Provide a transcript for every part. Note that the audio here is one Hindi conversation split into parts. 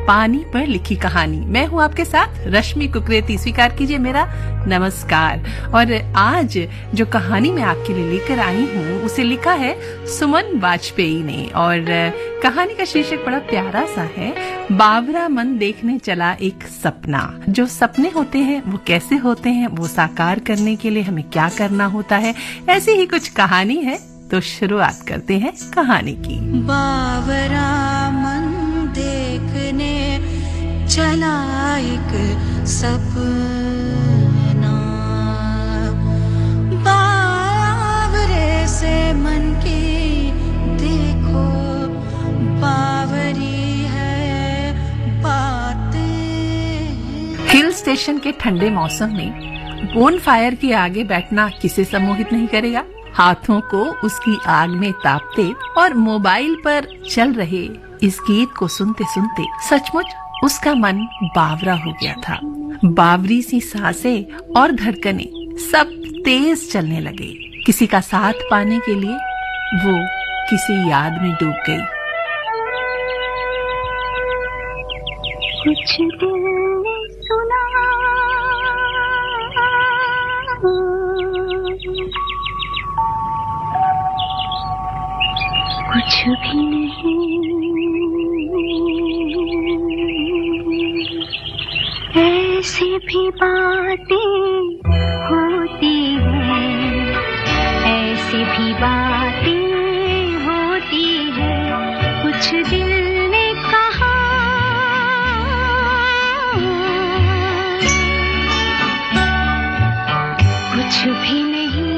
पानी पर लिखी कहानी। मैं हूँ आपके साथ रश्मि कुकरेती। स्वीकार कीजिए मेरा नमस्कार। और आज जो कहानी मैं आपके लिए लेकर आई हूँ उसे लिखा है सुमन वाजपेयी ने, और कहानी का शीर्षक बड़ा प्यारा सा है, बावरा मन देखने चला एक सपना। जो सपने होते हैं वो कैसे होते हैं, वो साकार करने के लिए हमें क्या करना होता है, ऐसी ही कुछ कहानी है। तो शुरुआत करते हैं कहानी की। बावरा मन देखने चला एक सपना, बावरे से मन की देखो बावरी है बातें। हिल स्टेशन के ठंडे मौसम में बोन फायर के आगे बैठना किसे सम्मोहित नहीं करेगा। हाथों को उसकी आग में तापते और मोबाइल पर चल रहे इस गीत को सुनते सुनते सचमुच उसका मन बावरा हो गया था। बावरी सी सांसें और धड़कनें सब तेज चलने लगे। किसी का साथ पाने के लिए वो किसी याद में डूब गई। कुछ दिल ने सुना, कुछ भी नहीं, ऐसी भी बातें होती हैं, ऐसी भी बातें होती हैं। कुछ दिल ने कहा, कुछ भी नहीं।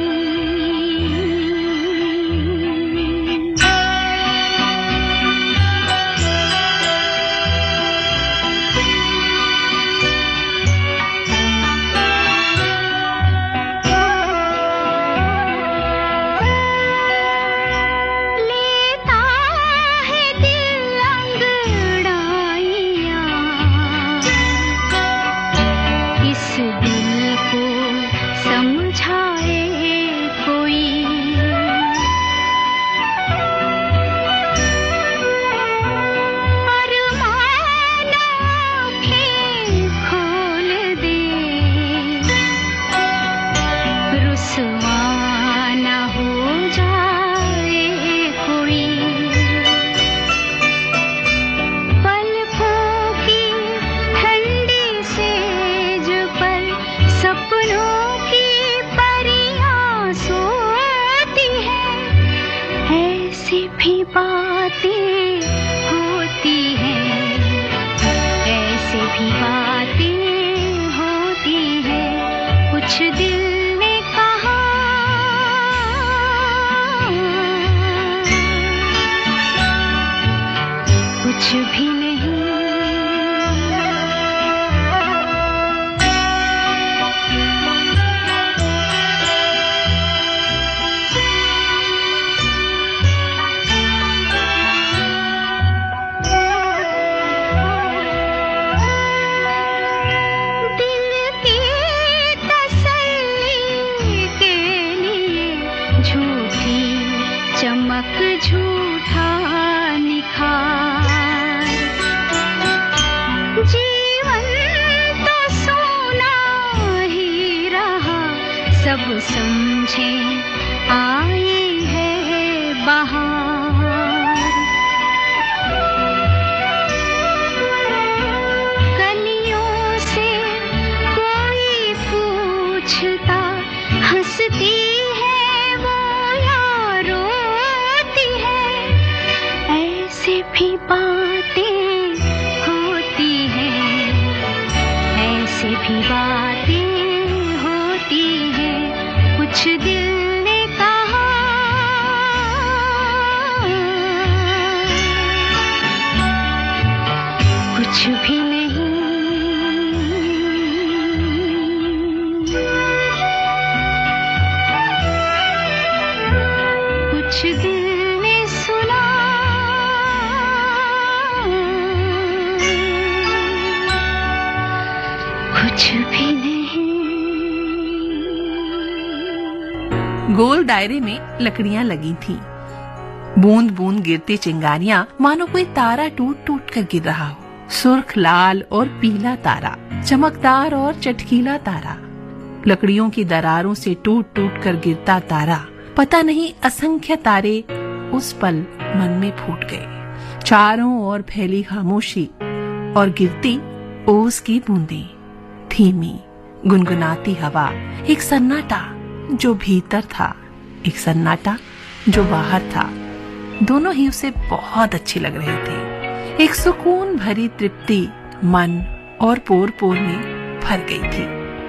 सब समझे आई है बहार, कलियों से कोई पूछता हंसती है वो या रोती है। ऐसे भी बातें होती हैं, ऐसे भी बातें कुछ दिल ने कहा, कुछ भी नहीं। कुछ दिल ने सुना, कुछ भी नहीं। गोल दायरे में लकड़ियां लगी थीं। बूंद बूंद गिरती चिंगारियां मानो कोई तारा टूट टूट कर गिर रहा हो। सुर्ख, लाल और पीला तारा, चमकदार और चटकीला तारा, लकड़ियों की दरारों से टूट टूट कर गिरता तारा। पता नहीं असंख्य तारे उस पल मन में फूट गए। चारों ओर फैली खामोशी और गिरती ओस की बूंदें, धीमी गुनगुनाती हवा, एक सन्नाटा जो भीतर था, एक सन्नाटा जो बाहर था। दोनों ही उसे बहुत अच्छे लग रहे थे। एक सुकून भरी तृप्ति मन और पोर पोर में भर गई थी।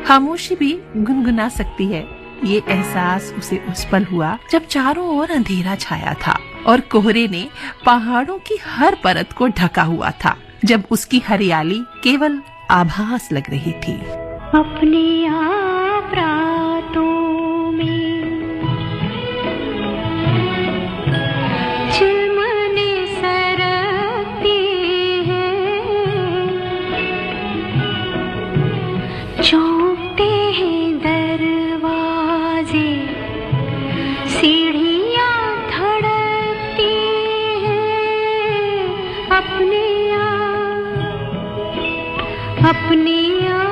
खामोशी भी गुनगुना सकती है, ये एहसास उसे उस पल हुआ जब चारों ओर अंधेरा छाया था और कोहरे ने पहाड़ों की हर परत को ढका हुआ था, जब उसकी हरियाली केवल आभास लग रही थी। अपने आप रातों में चिलमने सरकती हैं, चौंकते हैं दरवाजे, सीढ़ियाँ धड़कती हैं। अपने आप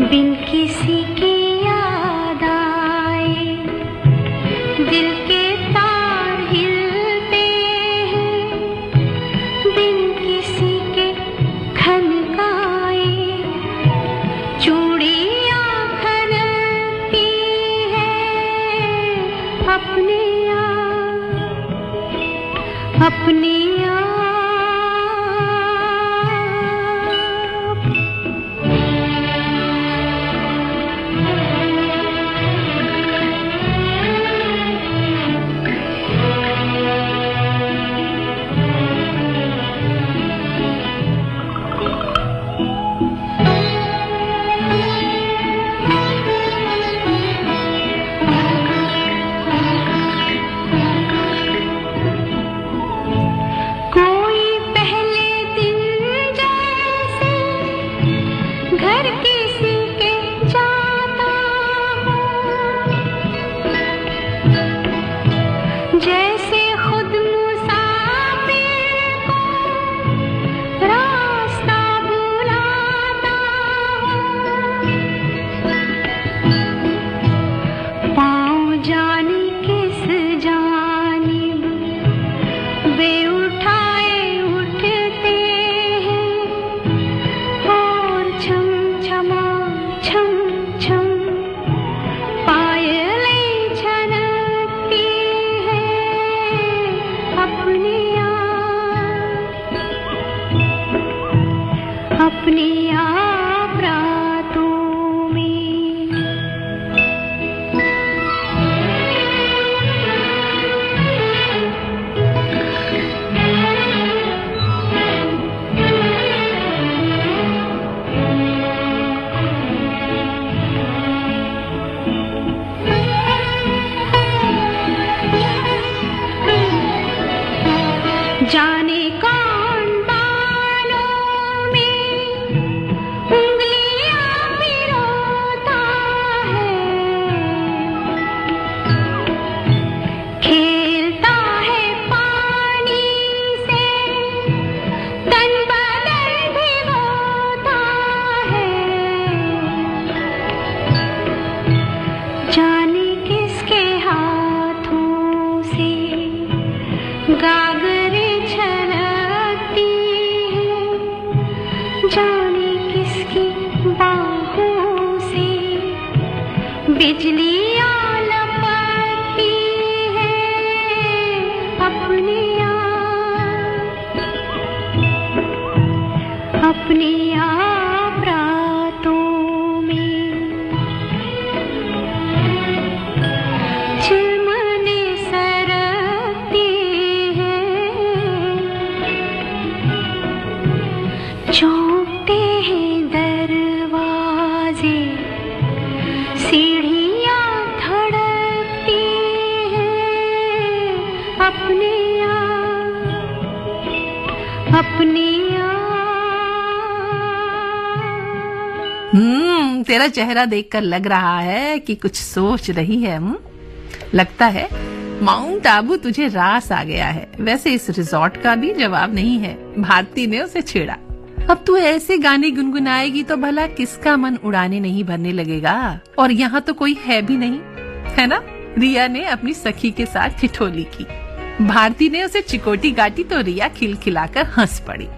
बिन किसी की याद आए दिल के तार हिलते हैं, बिन किसी के खनकाए चूड़ियाँ खनकती हैं। अपने आप रातों में जाने कौन बालों में उंगलियां पिरोता है, खेलता है पानी से तन बदन भिगोता है। जाने किसके हाथों से गागरे छलकती है, जाने किसकी बाहों से बिजलियां लपकती है अपने आप रातों में, चिलमने सरकती है, चौंकते हैं दरवाजे, सीढ़ियां धड़कती हैं अपने तेरा चेहरा देखकर लग रहा है कि कुछ सोच रही है। लगता है माउंट आबू तुझे रास आ गया है। वैसे इस रिजॉर्ट का भी जवाब नहीं है। भारती ने उसे छेड़ा। अब तू ऐसे गाने गुनगुनाएगी तो भला किसका मन उड़ाने नहीं भरने लगेगा। और यहाँ तो कोई है भी नहीं, है ना? रिया ने अपनी सखी के साथ ठिठोली की। भारती ने उसे चिकोटी काटी तो रिया खिलखिलाकर हंस पड़ी।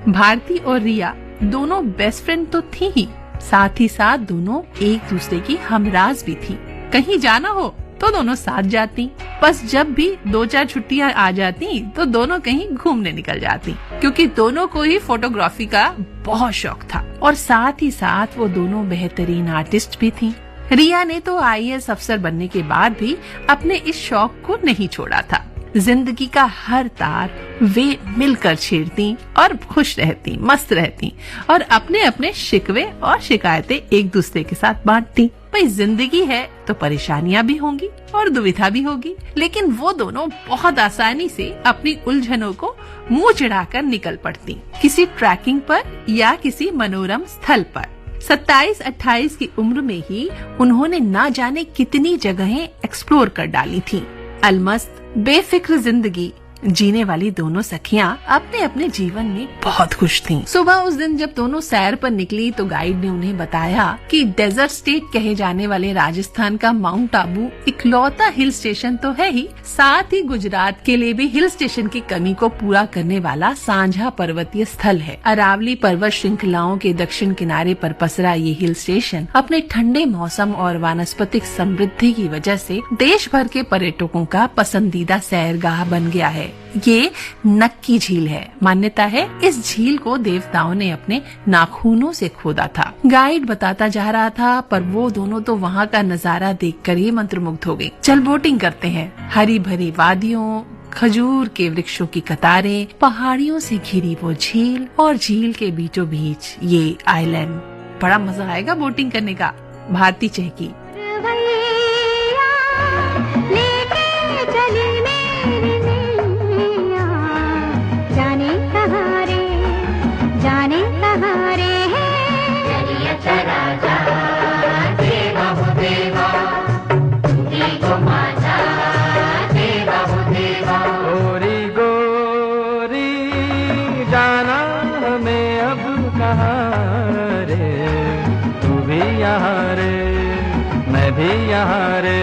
भारती और रिया दोनों बेस्ट फ्रेंड तो थी ही, साथ ही साथ दोनों एक दूसरे की हमराज भी थी। कहीं जाना हो तो दोनों साथ जाती। बस जब भी 2-4 छुट्टियां आ जाती तो दोनों कहीं घूमने निकल जाती, क्योंकि दोनों को ही फोटोग्राफी का बहुत शौक था और साथ ही साथ वो दोनों बेहतरीन आर्टिस्ट भी थी। रिया ने तो IAS अफसर बनने के बाद भी अपने इस शौक को नहीं छोड़ा था। जिंदगी का हर तार वे मिलकर छेड़ती और खुश रहती, मस्त रहती और अपने अपने शिकवे और शिकायतें एक दूसरे के साथ बांटती। भाई जिंदगी है तो परेशानियां भी होंगी और दुविधा भी होगी, लेकिन वो दोनों बहुत आसानी से अपनी उलझनों को मुंह चिढ़ाकर निकल पड़ती, किसी ट्रैकिंग पर या किसी मनोरम स्थल पर। 27-28 की उम्र में ही उन्होंने ना जाने कितनी जगहें एक्सप्लोर कर डाली थी। अलमस्त बेफिक्र जिंदगी जीने वाली दोनों सखियां अपने अपने जीवन में बहुत खुश थीं। सुबह उस दिन जब दोनों सैर पर निकली तो गाइड ने उन्हें बताया कि डेजर्ट स्टेट कहे जाने वाले राजस्थान का माउंट आबू इकलौता हिल स्टेशन तो है ही, साथ ही गुजरात के लिए भी हिल स्टेशन की कमी को पूरा करने वाला सांझा पर्वतीय स्थल है। अरावली पर्वत श्रृंखलाओं के दक्षिण किनारे पर पसरा ये हिल स्टेशन अपने ठंडे मौसम और वानस्पतिक समृद्धि की वजह से देश भर के पर्यटकों का पसंदीदा सैरगाह बन गया है। ये नक्की झील है। मान्यता है इस झील को देवताओं ने अपने नाखूनों से खोदा था। गाइड बताता जा रहा था, पर वो दोनों तो वहाँ का नजारा देखकर ही मंत्रमुग्ध हो गई। चल बोटिंग करते हैं। हरी भरी वादियों, खजूर के वृक्षों की कतारें, पहाड़ियों से घिरी वो झील और झील के बीचों बीच ये आइलैंड। बड़ा मजा आएगा बोटिंग करने का। भारती चहकी। यहाँ रे, मैं भी यहाँ रे।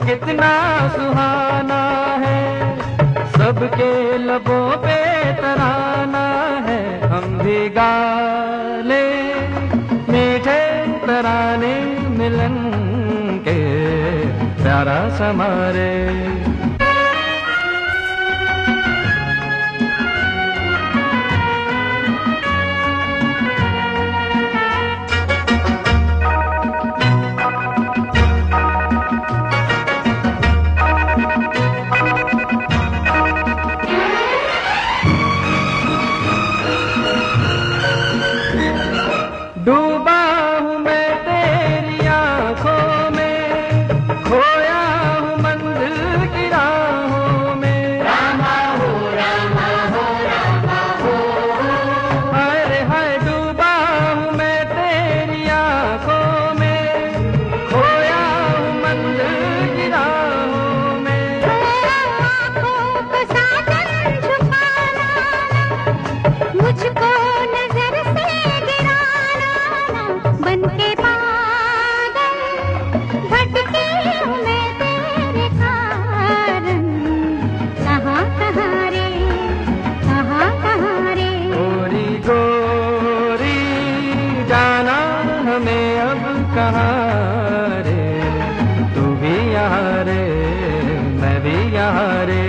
कितना सुहाना है, सबके लबों पे तराना है। हम भी गा ले मीठे तराने मिलन के, प्यारा समारे। डूबा हूँ मैं तेरी आंखों में, खोया हूँ मंजिल की राहों में। रामा हो रामा हो रामा हो, अरे हाय डूबा हूँ मैं तेरी आंखों में, खोया हूँ मंजिल की राहों में। आँखों को साजन छुपाना, मुझको नजर से गिराना, बनके पागल भटकी हूँ मैं तेरे कारण। कहाँ कहाँ रे, कहाँ कहाँ रे। गोरी गोरी जाना हमें अब कहाँ रे, तू भी यहाँ रे मैं भी यहाँ रे।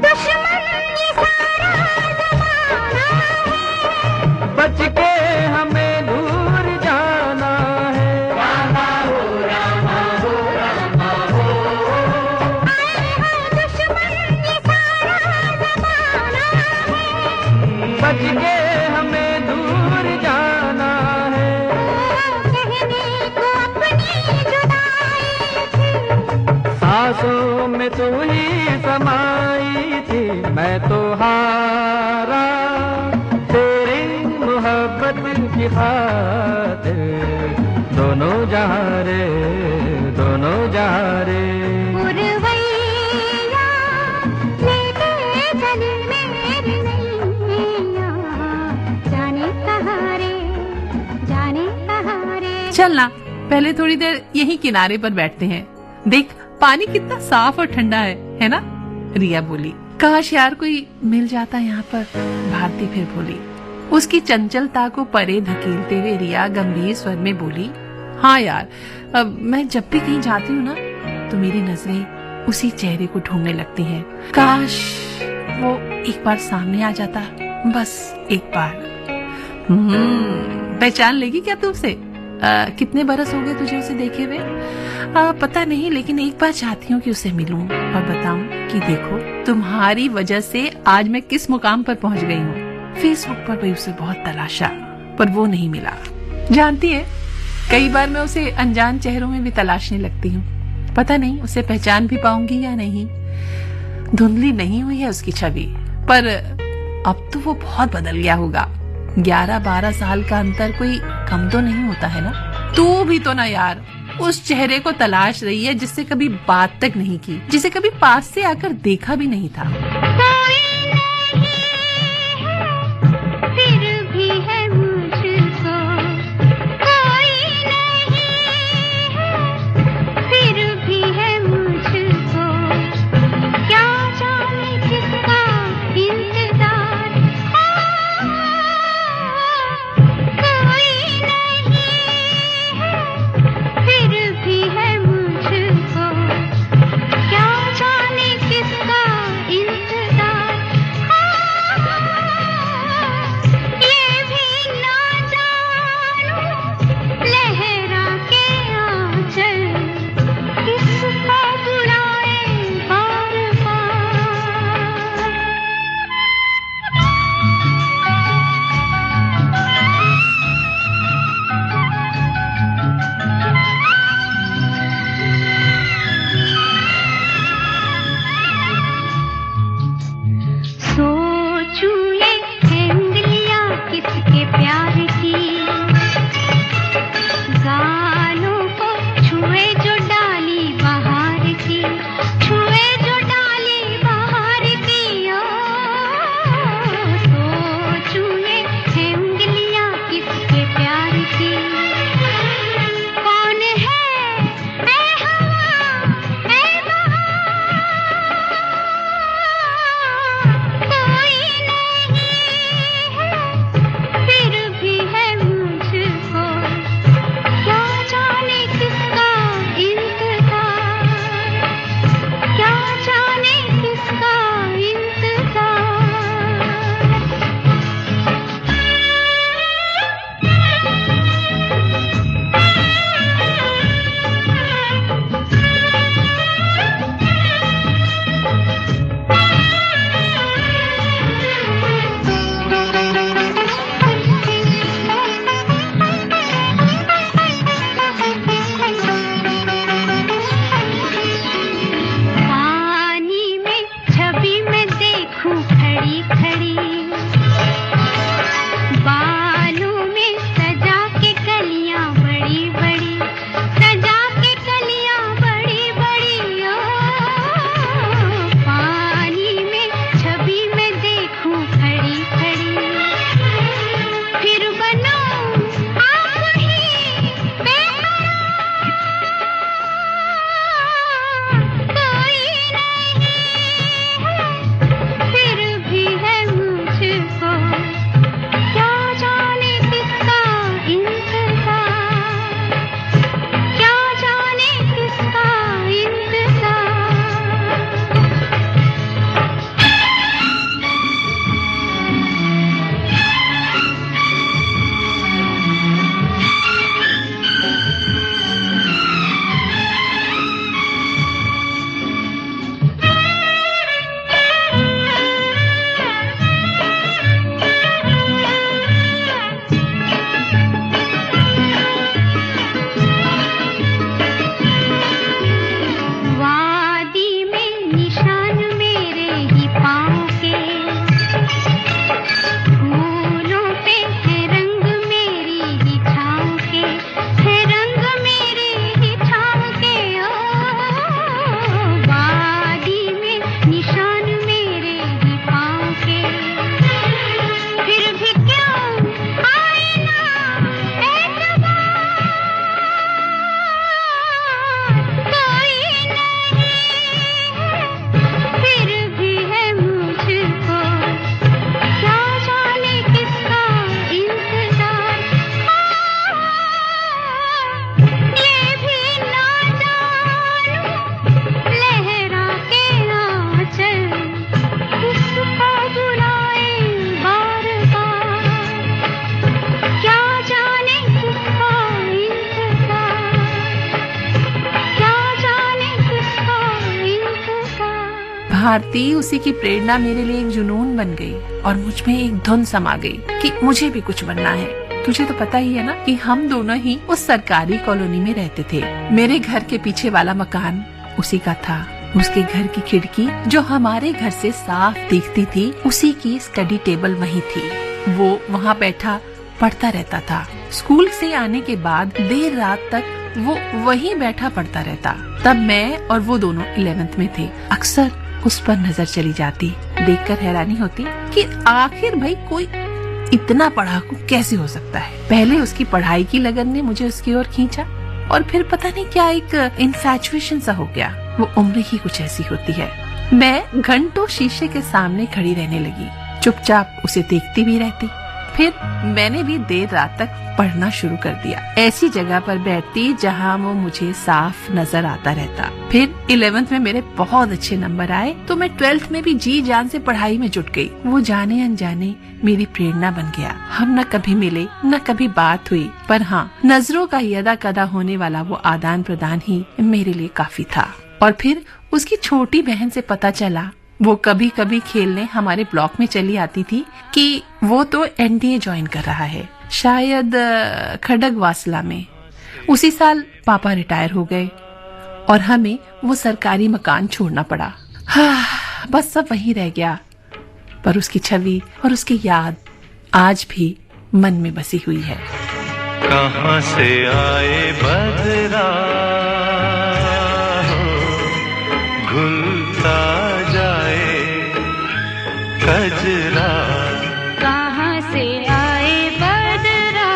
दुश्मन ये सारा जमाना है, बच के हमें दूर जाना है। रामा हो रामा हो रामा हो, आए हैं दुश्मन ये सारा जमाना है। बच के हमें दूर जाना है। कहने को अपनी जुदाई थी, सांसों में तू ही समाई थी, मैं तो हारा तेरी मोहब्बत की खातिर। दोनों जहाँ रे, दोनों जहाँ रे। पुरवैया लेके चली मेरी नैया, जाने कहाँ रे, जाने कहाँ रे। चलना पहले थोड़ी देर यहीं किनारे पर बैठते हैं, देख पानी कितना साफ और ठंडा है ना। रिया बोली। काश यार कोई मिल जाता यहाँ पर, भारती फिर बोली। उसकी चंचलता को परे धकेलते हुए रिया गंभीर स्वर में बोली, हाँ यार, अब मैं जब भी कहीं जाती हूँ ना तो मेरी नजरें उसी चेहरे को ढूंढने लगती हैं। काश वो एक बार सामने आ जाता, बस एक बार। पहचान लेगी क्या तू उसे? कितने बरस हो गए तुझे उसे देखे हुए? पता नहीं, लेकिन एक बार चाहती हूँ कि उसे मिलूं और बताऊं कि देखो तुम्हारी वजह से आज मैं किस मुकाम पर पहुंच गई हूँ। फेसबुक पर भी उसे बहुत तलाशा पर वो नहीं मिला। जानती है, कई बार मैं उसे अनजान चेहरों में भी तलाशने लगती हूँ। पता नहीं उसे पहचान भी पाऊंगी या नहीं। धुंधली नहीं हुई है उसकी छवि, पर अब तो वो बहुत बदल गया होगा। 11-12 साल का अंतर कोई कम तो नहीं होता है ना। तू भी तो ना यार उस चेहरे को तलाश रही है जिससे कभी बात तक नहीं की, जिसे कभी पास से आकर देखा भी नहीं था। कोई नहीं है, फिर भी है मुझको। कोई नहीं है, फिर भी है मुझको। क्या जाने किसका इंतजार। कोई नहीं है, फिर भी है मुझको। क्या जाने किसका इंतजार। निशान मेरे ही पाँव के, फूलों पे है रंग मेरी ही छाँव के, है रंग मेरी ही छाँव के। ओ वादी में निशान मेरे ही पाँव के, फिर भी क्यों आए ना एतबार, कोई नहीं है फिर भी है मुझको, क्या जाने किसका इंतजार। ये भी ना जानूं लहरा के आंचल किसका बुलाए बार बार, क्या जाने किसका इंतजार, क्या जाने किसका इंतजार। भारती उसी की प्रेरणा मेरे लिए एक जुनून बन गई और मुझ में एक धुन समा गई कि मुझे भी कुछ बनना है। तुझे तो पता ही है ना कि हम दोनों ही उस सरकारी कॉलोनी में रहते थे। मेरे घर के पीछे वाला मकान उसी का था। उसके घर की खिड़की जो हमारे घर से साफ दिखती थी, उसी की स्टडी टेबल वहीं थी। वो वहाँ बैठा पढ़ता रहता था। स्कूल से आने के बाद देर रात तक वो वहीं बैठा पढ़ता रहता। तब मैं और वो दोनों 11th में थे। अक्सर उस पर नजर चली जाती, देखकर हैरानी होती कि आखिर भाई कोई इतना पढ़ाकू कैसे हो सकता है। पहले उसकी पढ़ाई की लगन ने मुझे उसकी ओर खींचा और फिर पता नहीं क्या एक इन्फैचुएशन सा हो गया। वो उम्र ही कुछ ऐसी होती है। मैं घंटों शीशे के सामने खड़ी रहने लगी, चुपचाप उसे देखती भी रहती। फिर मैंने भी देर रात तक पढ़ना शुरू कर दिया, ऐसी जगह पर बैठती जहाँ वो मुझे साफ नजर आता रहता। फिर 11th में मेरे बहुत अच्छे नंबर आए तो मैं 12th में भी जी जान से पढ़ाई में जुट गई। वो जाने अनजाने मेरी प्रेरणा बन गया। हम न कभी मिले न कभी बात हुई, पर हाँ, नजरों का यदा कदा होने वाला वो आदान प्रदान ही मेरे लिए काफी था। और फिर उसकी छोटी बहन से पता चला, वो कभी कभी खेलने हमारे ब्लॉक में चली आती थी, कि वो तो एनडीए ज्वाइन कर रहा है, शायद खड़गवासला में। उसी साल पापा रिटायर हो गए और हमें वो सरकारी मकान छोड़ना पड़ा। बस सब वहीं रह गया, पर उसकी छवि और उसकी याद आज भी मन में बसी हुई है। कहाँ से आए बदरा घुलता जाए कजरा, कहाँ से आए बदरा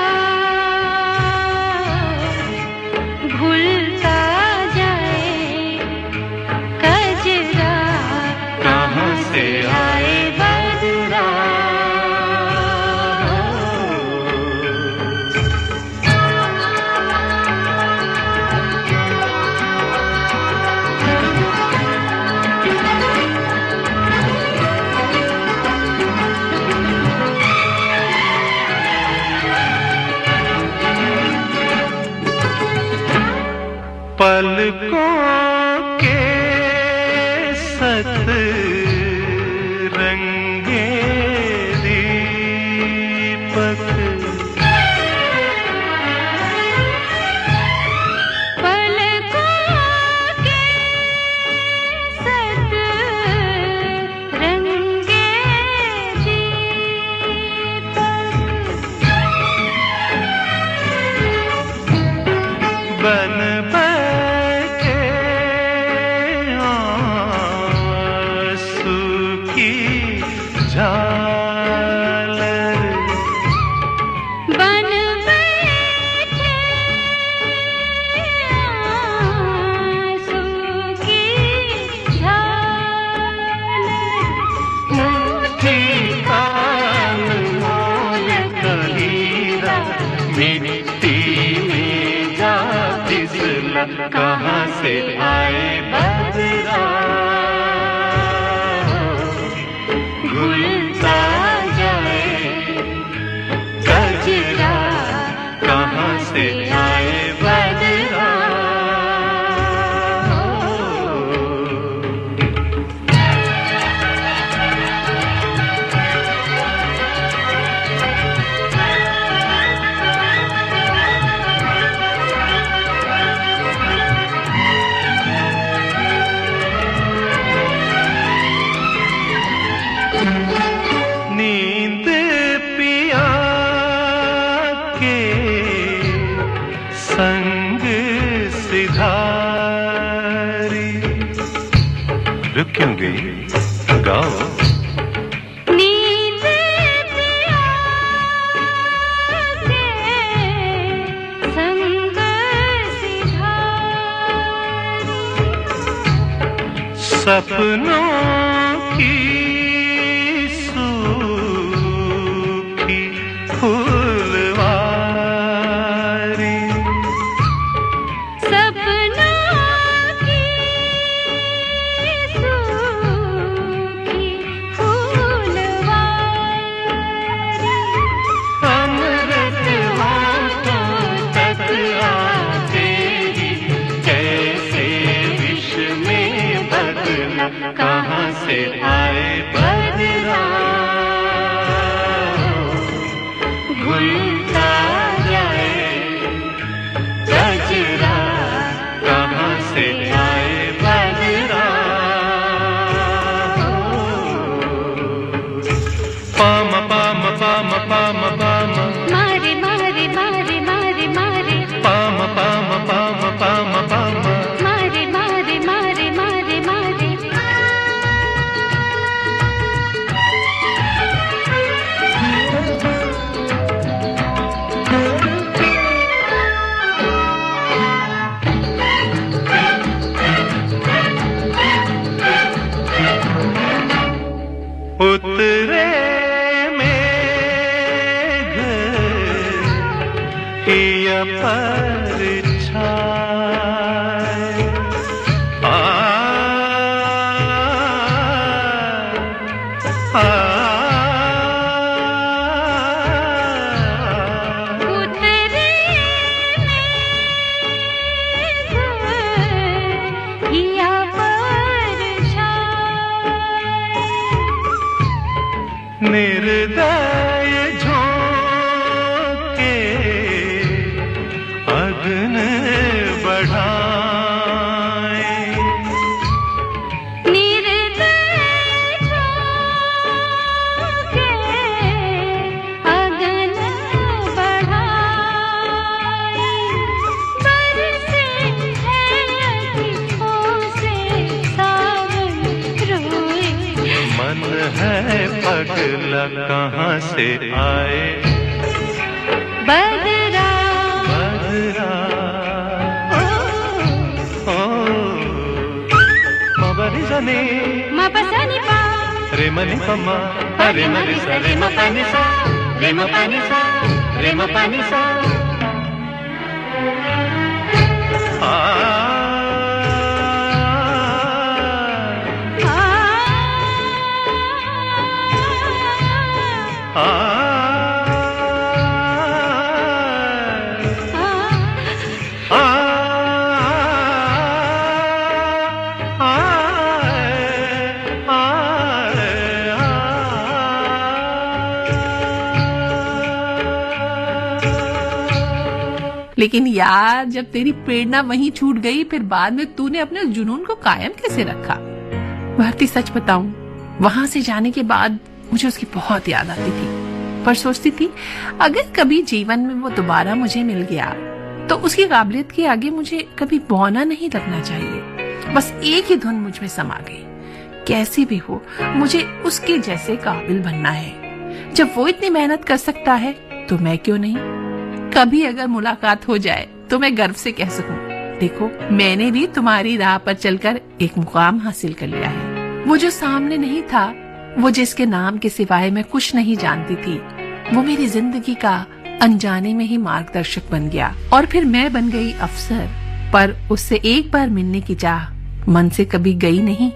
भूलता जाए कजरा, कहाँ से आए बदरा। पलकों के सत रंगे दीपक, पलकों के सत रंगे दीपक, बन बैठे आंसू की झालर, बन बैठे आंसू की झालर, मुट्ठी काल मोल कहीरा, मिट्टी में जा फिसला, कहाँ से आए बदरा घुलता जाए कजरा, कहाँ से आए बदरा। नींद पिया के संग सिधारी। रुक क्यों गई, गाओ। नींद पिया के संग सिधारी। सपनों की सूखी फूलवारी। सपनों की सूखी फूलवारी। अमृत होठों तक आते ही कैसे विष में बदला, कहाँ से आए बदला। भूलता जाए गजरा, कहाँ से आए बदला। Palm palm palm palm palm, मारे मारे मारे मारे मारे। Palm palm palm palm palm. मारे मारे मारे मारे मारे। उतरे मेघ हिया परछाए। आ आ उतरे हिया परछाए। निर्दय झोंके अग्न बढ़ाए। निर्दय झोंके अगन बढ़ाए। बरसे है अतिथों से सावन रोए। मन है पगला, कहाँ से आए बदरा बदरा। ओ मबरी जने मपसनी पा रे मनी पम्मा, अरे मरे सा रे म पानी सा, रे म पानी सा, रे म पानी सा। आ आ आ लेकिन यार, जब तेरी प्रेरणा वहीं छूट गई, फिर बाद में तूने अपने जुनून को कायम कैसे रखा? भारती, सच बताऊं, वहां से जाने के बाद मुझे उसकी बहुत याद आती थी, पर सोचती थी अगर कभी जीवन में वो दोबारा मुझे मिल गया तो उसकी काबिलियत के आगे मुझे कभी बौना नहीं लगना चाहिए। बस एक ही धुन मुझ में समा गई, कैसी भी हो मुझे उसके जैसे काबिल बनना है। जब वो इतनी मेहनत कर सकता है तो मैं क्यों नहीं? कभी अगर मुलाकात हो जाए तो मैं गर्व से कह सकूं, देखो मैंने भी तुम्हारी राह पर चलकर एक मुकाम हासिल कर लिया है। वो जो सामने नहीं था, वो जिसके नाम के सिवाय मैं कुछ नहीं जानती थी, वो मेरी जिंदगी का अनजाने में ही मार्गदर्शक बन गया। और फिर मैं बन गई अफसर, पर उससे एक बार मिलने की चाह मन से कभी गई नहीं।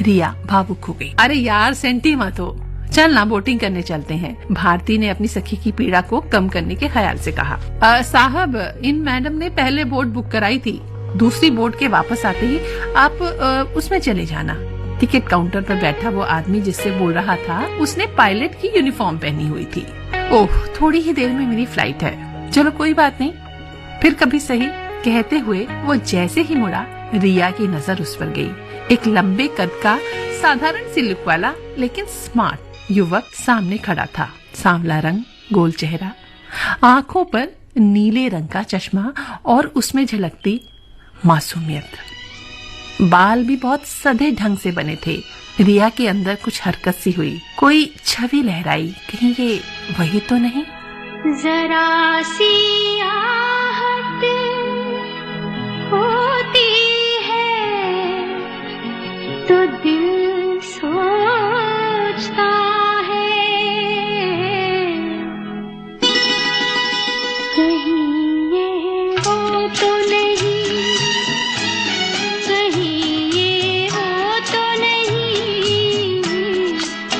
रिया भावुक हो गई। अरे यार, सेंटी मत हो, चल ना बोटिंग करने चलते हैं। भारती ने अपनी सखी की पीड़ा को कम करने के ख्याल से कहा। साहब, इन मैडम ने पहले बोट बुक कराई थी, दूसरी बोट के वापस आते ही आप उसमें चले जाना। टिकट काउंटर पर बैठा वो आदमी जिससे बोल रहा था, उसने पायलट की यूनिफॉर्म पहनी हुई थी। ओह, थोड़ी ही देर में मेरी फ्लाइट है, चलो कोई बात नहीं, फिर कभी सही, कहते हुए वो जैसे ही मुड़ा, रिया की नजर उस पर गई। एक लंबे कद का साधारण सी लुक वाला लेकिन स्मार्ट युवक सामने खड़ा था। सांवला रंग, गोल चेहरा, आंखों पर नीले रंग का चश्मा और उसमें झलकती मासूमियत। बाल भी बहुत सधे ढंग से बने थे। रिया के अंदर कुछ हरकत सी हुई, कोई छवि लहराई, कहीं ये वही तो नहीं। जरा सी आहट होती है तो दिल सोचता है, कहीं ये वो तो नहीं, कहीं ये वो तो नहीं,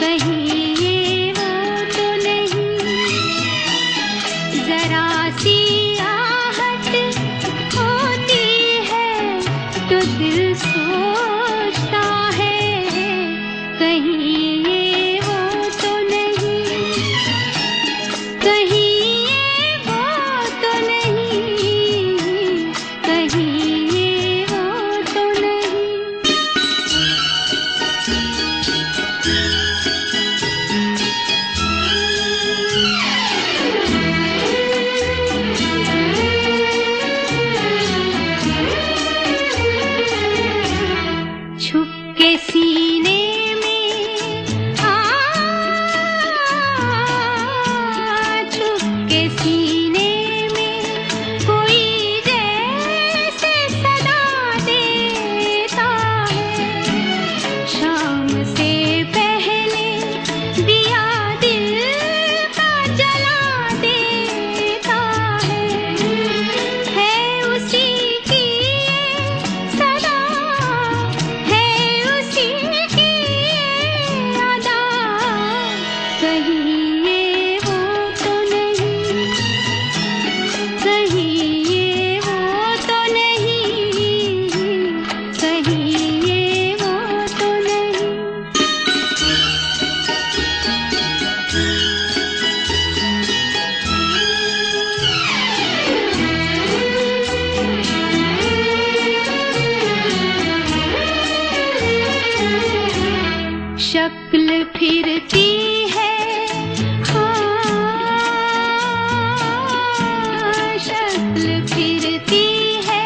कहीं ये वो तो नहीं। जरा सी आहट होती है तो दिल सोचता है, कहीं ये वो तो नहीं, कहीं ये वो तो नहीं, कहीं ये वो तो नहीं। छुप के सीने में छुप के सीने में कोई जैसे सदा देता है, शाम से पहले दिया दिल का जला देता है उसी की ये सदा, है उसी की ये अदा, कहीं ये वो तो नहीं, कहीं ये वो तो नहीं, कहीं ये वो तो नहीं। शक्ल फिरती है, शक्ल फिरती है,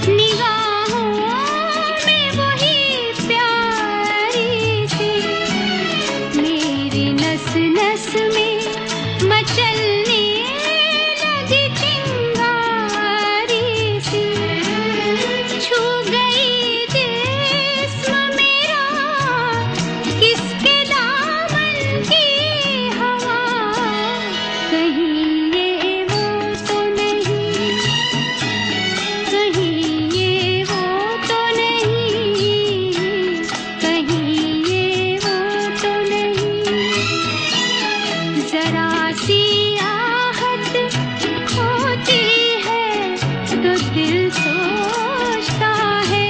निगाहों में वही प्यारी सी, मेरी नस नस में मचलने लगी चिंगारी सी, छू गई जिस्म मेरा किसके दामन की हवा, कहीं ये वो तो नहीं, कहीं ये वो तो नहीं, कहीं ये वो तो नहीं। जरा सी आहट होती है तो दिल सोचता है,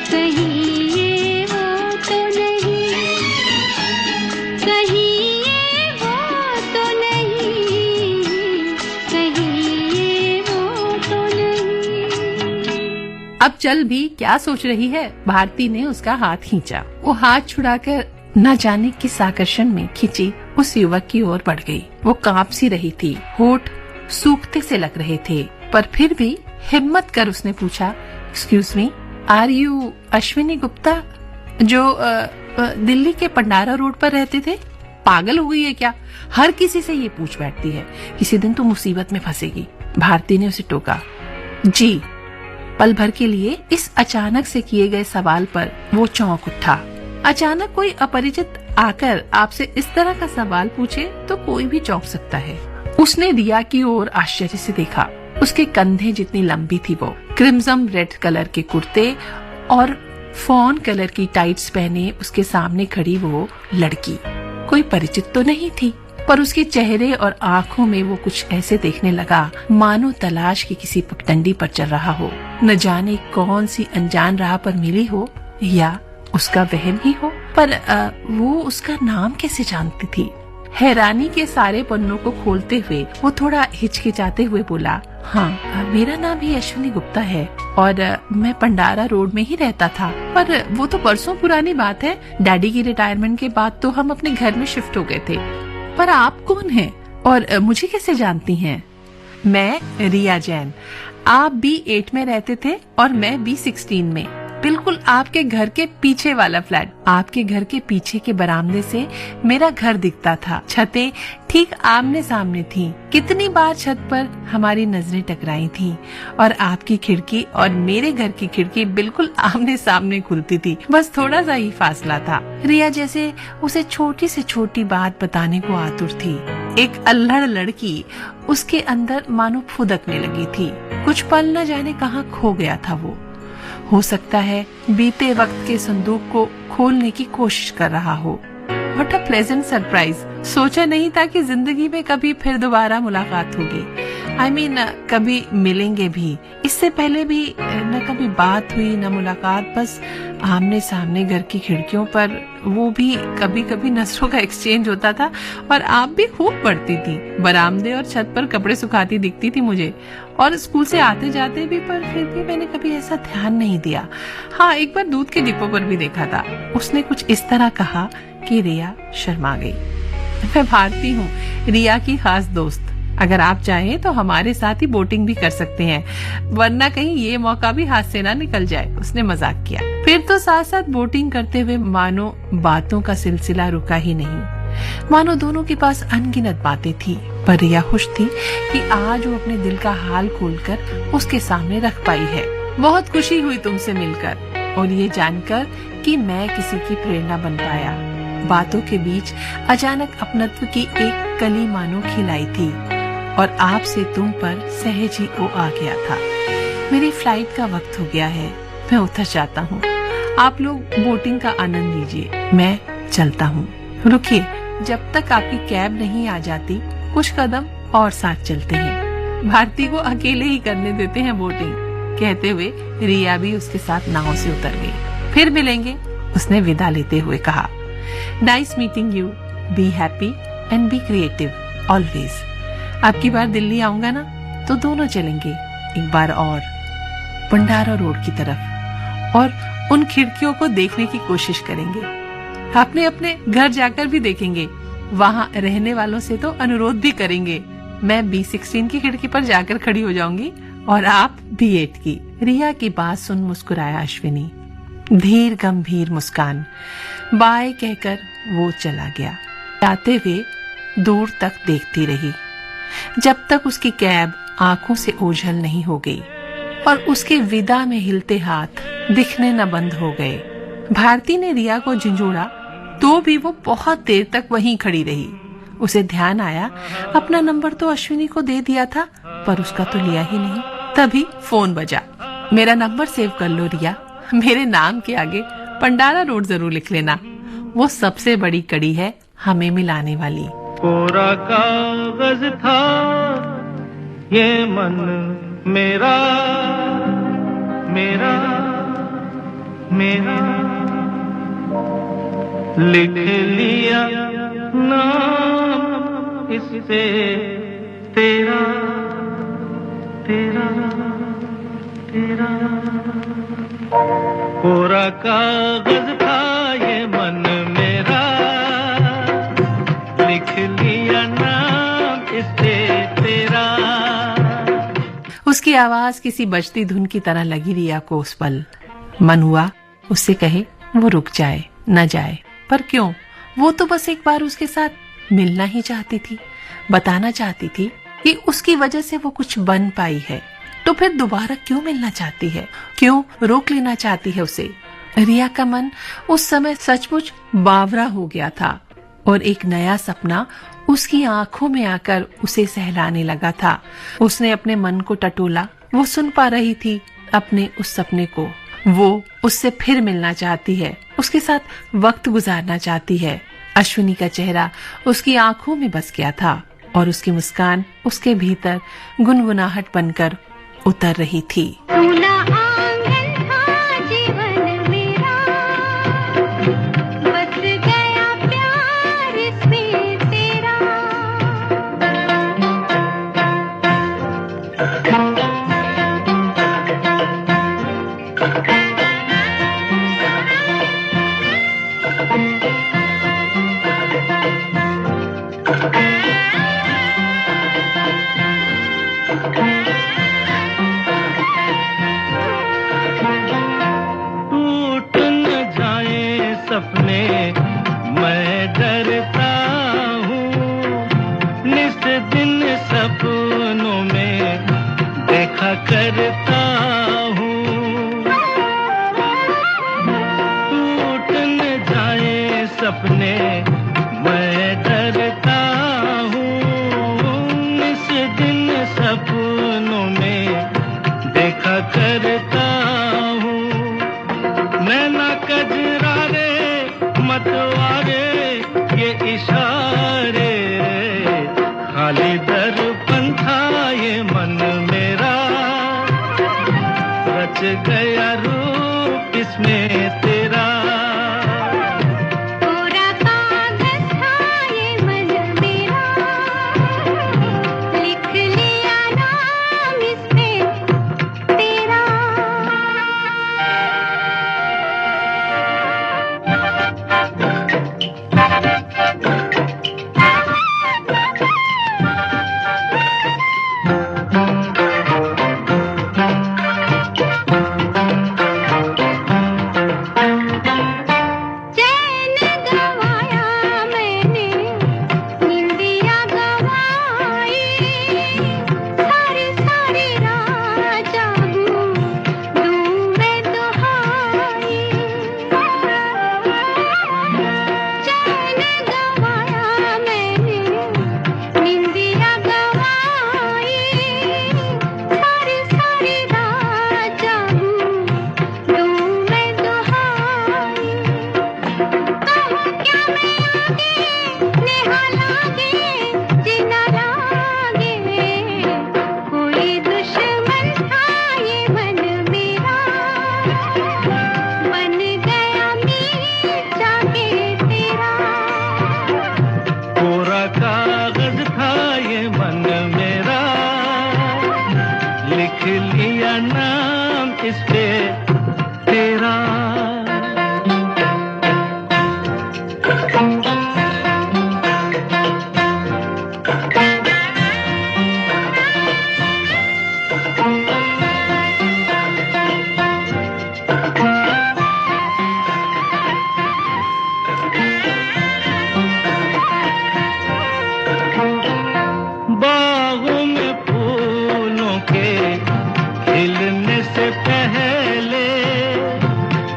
कहीं ये वो तो नहीं, कहीं ये वो तो नहीं, कहीं ये वो तो नहीं। अब चल भी, क्या सोच रही है? भारती ने उसका हाथ खींचा। वो हाथ छुड़ाकर न जाने किस आकर्षण में खींची उस युवक की ओर बढ़ गई। वो कांप सी रही थी, होठ सूखते से लग रहे थे, पर फिर भी हिम्मत कर उसने पूछा, excuse me, are you Ashwini Gupta, जो दिल्ली के पंडारा रोड पर रहते थे? पागल हो गई है क्या? हर किसी से ये पूछ बैठती है, किसी दिन तो मुसीबत में फंसेगी। भारती ने उसे टोका। जी। पल भर के लिए इस अचानक से किए गए सवाल पर वो चौंक उठा। अचानक कोई अपरिचित आकर आपसे इस तरह का सवाल पूछे तो कोई भी चौंक सकता है। उसने रिया की ओर आश्चर्य से देखा। उसके कंधे जितनी लंबी थी वो, क्रिम्सन रेड कलर के कुर्ते और फॉन कलर की टाइट्स पहने उसके सामने खड़ी वो लड़की कोई परिचित तो नहीं थी, पर उसके चेहरे और आंखों में वो कुछ ऐसे देखने लगा मानो तलाश की किसी पगडंडी पर चल रहा हो। न जाने कौन सी अनजान राह पर मिली हो या उसका वहम ही हो, पर वो उसका नाम कैसे जानती थी? हैरानी के सारे पन्नों को खोलते हुए वो थोड़ा हिचकिचाते हुए बोला, हाँ, मेरा नाम ही अश्विनी गुप्ता है। और मैं पंडारा रोड में ही रहता था। पर वो तो परसों पुरानी बात है। डैडी की रिटायरमेंट के बाद तो हम अपने घर में शिफ्ट हो गए थे। पर आप कौन हैं और मुझे कैसे जानती हैं? मैं रिया जैन। आप B8 में रहते थे और मैं B16 में, बिल्कुल आपके घर के पीछे वाला फ्लैट। आपके घर के पीछे के बरामदे से मेरा घर दिखता था। छतें ठीक आमने सामने थीं। कितनी बार छत पर हमारी नजरें टकराई थीं और आपकी खिड़की और मेरे घर की खिड़की बिल्कुल आमने सामने खुलती थी। बस थोड़ा सा ही फासला था। रिया जैसे उसे छोटी से छोटी बात बताने को आतुर थी। एक अल्हड़ लड़की उसके अंदर मानो फुदकने लगी थी। कुछ पल न जाने कहाँ खो गया था वो। हो सकता है बीते वक्त के संदूक को खोलने की कोशिश कर रहा हो। What a pleasant surprise. सोचा नहीं था कि जिंदगी में कभी फिर दोबारा मुलाकात होगी। I mean, कभी मिलेंगे भी। इससे पहले भी न कभी बात हुई न मुलाकात, बस आमने सामने घर की खिड़कियों पर वो भी कभी कभी नजरों का एक्सचेंज होता था। और आप भी खूब पढ़ती थी। बरामदे और छत पर कपड़े सुखाती दिखती थी मुझे, और स्कूल से आते जाते भी, पर फिर भी मैंने कभी ऐसा ध्यान नहीं दिया। हाँ, एक बार दूध के डिपो पर भी देखा था। उसने कुछ इस तरह कहा कि रिया शर्मा गई। मैं भारती हूँ, रिया की खास दोस्त। अगर आप चाहें तो हमारे साथ ही बोटिंग भी कर सकते हैं, वरना कहीं ये मौका भी हाथ से ना निकल जाए। उसने मजाक किया। फिर तो साथ साथ बोटिंग करते हुए मानो बातों का सिलसिला रुका ही नहीं। मानो दोनों के पास अनगिनत बातें थी। पर रिया खुश थी कि आज वो अपने दिल का हाल खोलकर उसके सामने रख पाई है। बहुत खुशी हुई तुमसे मिलकर और ये जानकर कि मैं किसी की प्रेरणा बन पाया। बातों के बीच अचानक अपनत्व की एक कली मानो खिलाई थी और आपसे तुम पर सहज ही ओ आ गया था। मेरी फ्लाइट का वक्त हो गया है, मैं उतर जाता हूँ। आप लोग बोटिंग का आनंद लीजिए, मैं चलता हूँ। रुकिए, जब तक आपकी कैब नहीं आ जाती कुछ कदम और साथ चलते हैं। भारती को अकेले ही करने देते हैं बोटिंग। कहते हुए रिया भी उसके साथ नाव से उतर गई। फिर मिलेंगे, उसने विदा लेते हुए कहा। Nice meeting you, be happy and be creative always. अब की बार दिल्ली आऊंगा ना तो दोनों चलेंगे एक बार और पंडारा रोड की तरफ और उन खिड़कियों को देखने की कोशिश करेंगे। आपने अपने घर जाकर भी देखेंगे, वहाँ रहने वालों से तो अनुरोध भी करेंगे। मैं B16 की खिड़की पर जाकर खड़ी हो जाऊंगी और आप B8 की। रिया की बात सुन मुस्कुराया अश्विनी। धीर गंभीर मुस्कान। बाय कहकर वो चला गया। जाते हुए दूर तक देखती रही जब तक उसकी कैब आंखों से ओझल नहीं हो गई और उसके विदा में हिलते हाथ दिखने न बंद हो गए। भारती ने रिया को झिंझोड़ा तो भी वो बहुत देर तक वहीं खड़ी रही। उसे ध्यान आया अपना नंबर तो अश्विनी को दे दिया था, पर उसका तो लिया ही नहीं। तभी फोन बजा। मेरा नंबर सेव कर लो रिया, मेरे नाम के आगे पंडारा रोड जरूर लिख लेना। वो सबसे बड़ी कड़ी है हमें मिलाने वाली। कोरा कागज था ये मन मेरा, मेरा मेरा, लिख लिया नाम इस पे तेरा, तेरा, तेरा। कोरा कागज था ये मन मेरा, लिख लिया नाम इस पे तेरा। उसकी आवाज किसी बजती धुन की तरह लगी रिया को उस पल। मन हुआ उससे कहे वो रुक जाए, न जाए, पर क्यों? वो तो बस एक बार उसके साथ मिलना ही चाहती थी, बताना चाहती थी कि उसकी वजह से वो कुछ बन पाई है। तो फिर दोबारा क्यों मिलना चाहती है? क्यों रोक लेना चाहती है उसे? रिया का मन उस समय सचमुच बावरा हो गया था और एक नया सपना उसकी आंखों में आकर उसे सहलाने लगा था। उसने अपने मन को टटोला। वो सुन पा रही थी अपने उस सपने को। वो उससे फिर मिलना चाहती है, उसके साथ वक्त गुजारना चाहती है। अश्विनी का चेहरा उसकी आंखों में बस गया था और उसकी मुस्कान उसके भीतर गुनगुनाहट बनकर उतर रही थी। सुना आंगन था जीवन मेरा, बस गया प्यार इसमें तेरा। में मैं डरता हूँ, निस दिन सपनों में देखा करता हूँ। टूट न जाए सपने मैं डरता हूँ, निस दिन सपनों में देखा करता हूँ। नैना कजरारे मतवारे ये इशारे, खाली दर्पण था ये मन मेरा, रच गया रूप इसमें तेरा। कोरा कागज था ये मन मेरा, लिख लिया नाम इस पे तेरा। चैन गवाया मैंने, निंदिया गवाई, सारी सारी रात जागूं दूं मैं दुहाई। चैन गवाया मैंने, निंदिया गवाई, सारी सारी रात जागूं दूं मैं दुहाई। कहूँ क्या मैं आगे, नेहा लागे, जीना लागे, कोई दुश्मन था ये मन मेरा, बन गया मीर जाके तेरा। कोरा कागज था ये मन मेरा, लिख लिया नाम इस पे तेरा। बागों में फूलों के खिलने से पहले,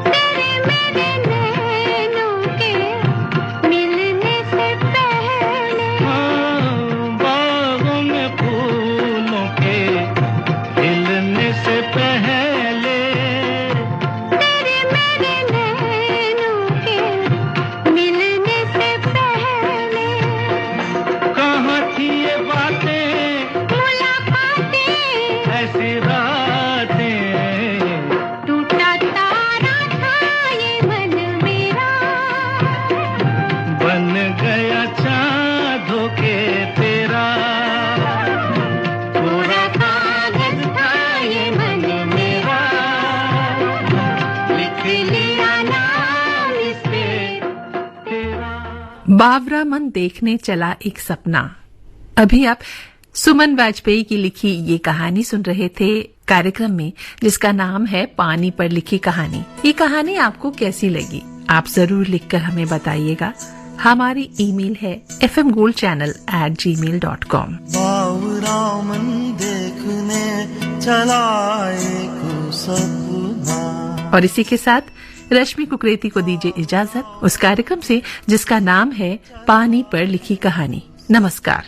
तेरे मेरे नैनों के मिलने से पहले, हाँ, बागों में फूलों के खिलने से पहले, तेरे मेरे नैनों के मिलने से पहले, कहाँ थी ये बातें मुलाकातें, ऐसी रातें, टूटा तारा था ये मन मेरा, बन गया चाँद होके तेरा। कोरा कागज था ये मन मेरा, लिख लिया नाम इस पे तेरा। बावरा मन देखने चला एक सपना। अभी आप सुमन वाजपेयी की लिखी ये कहानी सुन रहे थे कार्यक्रम में, जिसका नाम है पानी पर लिखी कहानी। ये कहानी आपको कैसी लगी आप जरूर लिखकर हमें बताइएगा। हमारी ईमेल है fmgoldchannel@gmail.com। बावरा मन देखने चला एक सपना। और इसी के साथ रश्मि कुकरेती को दीजिए इजाजत उस कार्यक्रम से जिसका नाम है पानी पर लिखी कहानी। नमस्कार।